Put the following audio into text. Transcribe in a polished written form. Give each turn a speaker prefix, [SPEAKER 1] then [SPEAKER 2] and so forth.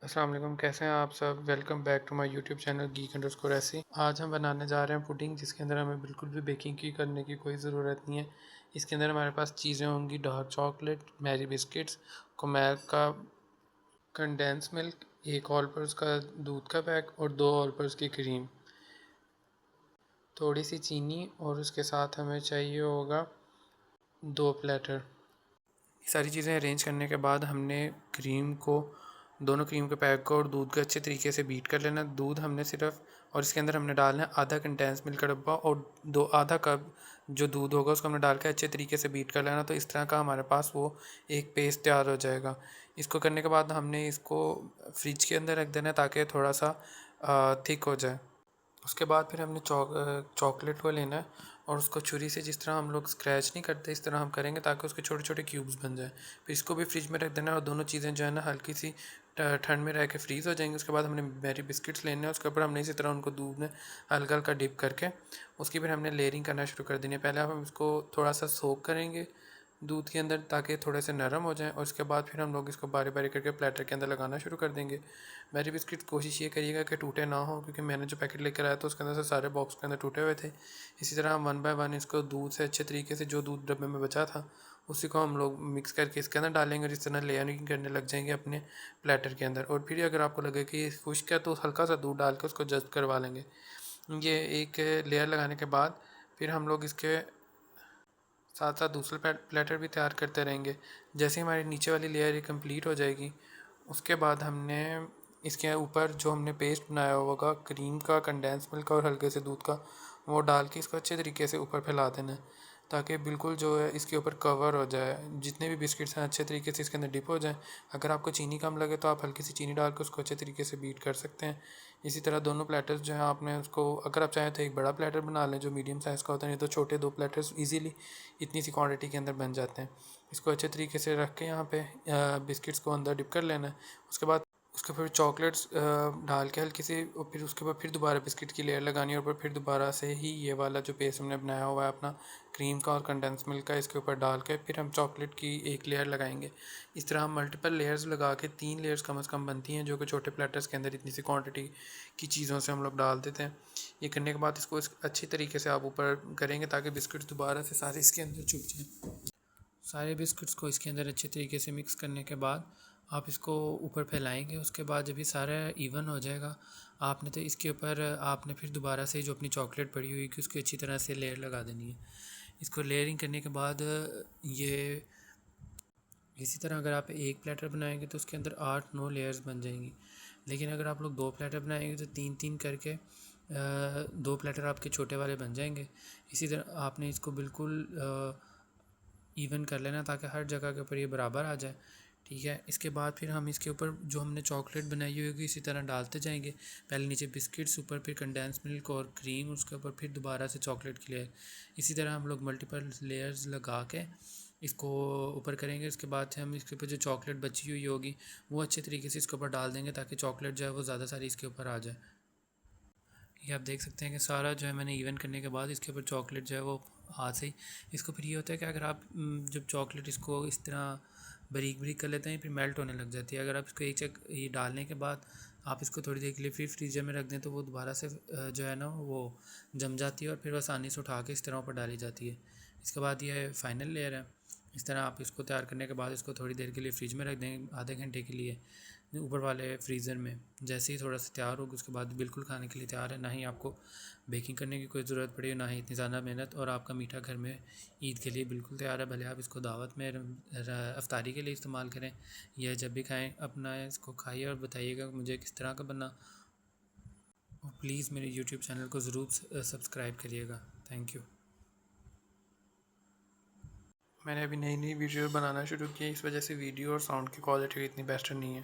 [SPEAKER 1] अस्सलाम वालेकुम, कैसे हैं आप सब। Welcome back to my YouTube channel geek underscore AC. आज हम बनाने जा रहे हैं पुडिंग, जिसके अंदर हमें बिल्कुल भी बेकिंग की करने की कोई ज़रूरत नहीं है। इसके अंदर हमारे पास चीज़ें होंगी: डार्क चॉकलेट, मैरी बिस्किट्स, कोमैक का कंडेंस मिल्क, एक ऑल पर्स का दूध का पैक और 2 ऑल पर्स की क्रीम, थोड़ी सी चीनी और उसके साथ हमें चाहिए होगा 2 प्लेटर। सारी चीज़ें अरेंज करने के बाद हमने क्रीम को, दोनों क्रीम के पैक को और दूध को अच्छे तरीके से बीट कर लेना। दूध हमने सिर्फ, और इसके अंदर हमने डालना है आधा कंडेंस मिल्क का डब्बा और आधा कप जो दूध होगा उसको हमने डाल के अच्छे तरीके से बीट कर लेना। तो इस तरह का हमारे पास वो एक पेस्ट तैयार हो जाएगा। इसको करने के बाद हमने इसको फ्रिज के अंदर रख देना है ताकि थोड़ा सा थिक हो जाए। उसके बाद फिर हमने चॉकलेट को लेना है और उसको छुरी से, जिस तरह हम लोग स्क्रैच नहीं करते इस तरह हम करेंगे ताकि उसके छोटे छोटे क्यूब्स बन जाए। फिर इसको भी फ्रिज में रख देना है और दोनों चीज़ें जो है ना हल्की सी ठंड में रह के फ्रीज़ हो जाएंगी। उसके बाद हमने मैरी बिस्किट्स लेने हैं, उसके ऊपर हमने इसी तरह उनको दूध में हल्का हल्का डिप करके उसकी फिर हमने लेयरिंग करना शुरू कर देनी है। पहले हम इसको थोड़ा सा सोक करेंगे दूध के अंदर ताकि थोड़े से नरम हो जाएं और उसके बाद फिर हम लोग इसको बारी बारी करके प्लेटर के अंदर लगाना शुरू कर देंगे। मैरी बिस्किट कोशिश ये करिएगा कि टूटे ना हो, क्योंकि मैंने जो पैकेट लेकर आया था उसके अंदर से सारे बॉक्स के अंदर टूटे हुए थे। इसी तरह हम 1 बाय 1 इसको दूध से अच्छे तरीके से, जो दूध डब्बे में बचा था उसी को हम लोग मिक्स करके इसके अंदर डालेंगे और इस तरह लेयरिंग करने लग जाएंगे अपने प्लेटर के अंदर। और फिर अगर आपको लगे कि ये खुश्क है तो हल्का सा दूध डाल के उसको जस्ट करवा लेंगे। ये एक लेयर लगाने के बाद फिर हम लोग इसके साथ साथ दूसरा प्लेटर भी तैयार करते रहेंगे। जैसे हमारी नीचे वाली लेयर कंप्लीट हो जाएगी उसके बाद हमने इसके ऊपर जो हमने पेस्ट बनाया होगा क्रीम का, कंडेंस मिल्क का और हल्के से दूध का, वो डाल के इसको अच्छे तरीके से ऊपर फैला देना है ताकि बिल्कुल जो है इसके ऊपर कवर हो जाए। जितने भी बिस्किट्स हैं अच्छे तरीके से इसके अंदर डिप हो जाएं। अगर आपको चीनी कम लगे तो आप हल्की सी चीनी डाल के उसको अच्छे तरीके से बीट कर सकते हैं। इसी तरह दोनों प्लेटर्स जो हैं आपने उसको, अगर आप चाहें तो एक बड़ा प्लेटर बना लें जो मीडियम साइज़ का होता है, नहीं तो छोटे 2 प्लेटर्स ईज़िली इतनी सी क्वांटिटी के अंदर बन जाते हैं। इसको अच्छे तरीके से रख के यहाँ पे बिस्किट्स को अंदर डिप कर लेना है। उसके बाद उसके ऊपर चॉकलेट्स डाल के हल्की सी, और फिर उसके बाद फिर दोबारा बिस्किट की लेयर लगानी है और ऊपर फिर दोबारा से ही ये वाला जो पेस्ट हमने बनाया हुआ है अपना क्रीम का और कंडेंस मिल्क का, इसके ऊपर डाल के फिर हम चॉकलेट की एक लेयर लगाएंगे। इस तरह हम मल्टीपल लेयर्स लगा के 3 लेयर्स कम से कम बनती हैं, जो कि छोटे प्लेटर्स के अंदर इतनी सी क्वांटिटी की चीज़ों से हम लोग डाल देते हैं। ये करने के बाद इसको अच्छी तरीके से आप ऊपर करेंगे ताकि बिस्किट दोबारा से सारे इसके अंदर चुप जाएँ। सारे बिस्किट्स को इसके अंदर अच्छे तरीके से मिक्स करने के बाद आप इसको ऊपर फैलाएंगे। उसके बाद जब ये सारा इवन हो जाएगा आपने तो इसके ऊपर आपने फिर दोबारा से जो अपनी चॉकलेट पड़ी हुई कि उसकी अच्छी तरह से लेयर लगा देनी है। इसको लेयरिंग करने के बाद ये इसी तरह अगर आप एक प्लेटर बनाएंगे तो उसके अंदर 8-9 लेयर्स बन जाएंगी। लेकिन अगर आप लोग 2 प्लेटर बनाएंगे तो 3-3 करके 2 प्लेटर आपके छोटे वाले बन जाएंगे। इसी तरह आपने इसको बिल्कुल इवन कर लेना ताकि हर जगह के ऊपर ये बराबर आ जाए। ठीक है, इसके बाद फिर हम इसके ऊपर जो हमने चॉकलेट बनाई हुई होगी इसी तरह डालते जाएंगे। पहले नीचे बिस्किट्स, ऊपर फिर कंडेंस मिल्क और क्रीम, उसके ऊपर फिर दोबारा से चॉकलेट की लेयर। इसी तरह हम लोग मल्टीपल लेयर्स लगा के इसको ऊपर करेंगे। उसके बाद से हम इसके ऊपर जो चॉकलेट बची हुई होगी वो अच्छे तरीके से इसके ऊपर डाल देंगे ताकि चॉकलेट जो है वो ज़्यादा सारी इसके ऊपर आ जाए। ये आप देख सकते हैं कि सारा जो है मैंने इवन करने के बाद इसके ऊपर चॉकलेट जो है वो हाथ से ही, इसको फिर ये होता है कि अगर आप जब चॉकलेट इसको इस तरह बारीक बारीक कर लेते हैं फिर मेल्ट होने लग जाती है। अगर आप इसको एक चक ये डालने के बाद आप इसको थोड़ी देर के लिए फिर फ्रीजर में रख दें तो वो दोबारा से जो है ना वो जम जाती है और फिर आसानी से उठा के इस तरह ऊपर डाली जाती है। इसके बाद ये फाइनल लेयर है। इस तरह आप इसको तैयार करने के बाद इसको थोड़ी देर के लिए फ्रिज में रख दें, आधे घंटे के लिए ऊपर वाले फ्रीज़र में। जैसे ही थोड़ा सा तैयार होगा उसके बाद बिल्कुल खाने के लिए तैयार है। ना ही आपको बेकिंग करने की कोई ज़रूरत पड़ी, ना ही इतनी ज़्यादा मेहनत, और आपका मीठा घर में ईद के लिए बिल्कुल तैयार है। भले आप इसको दावत में अफ्तारी के लिए इस्तेमाल करें या जब भी खाएं, अपना इसको खाइए और बताइएगा मुझे किस तरह का बना। और प्लीज़ मेरे यूट्यूब चैनल को ज़रूर सब्सक्राइब करिएगा। Thank you. मैंने अभी नई नई वीडियो बनाना शुरू की है, इस वजह से वीडियो और साउंड की क्वालिटी इतनी बेस्ट नहीं है।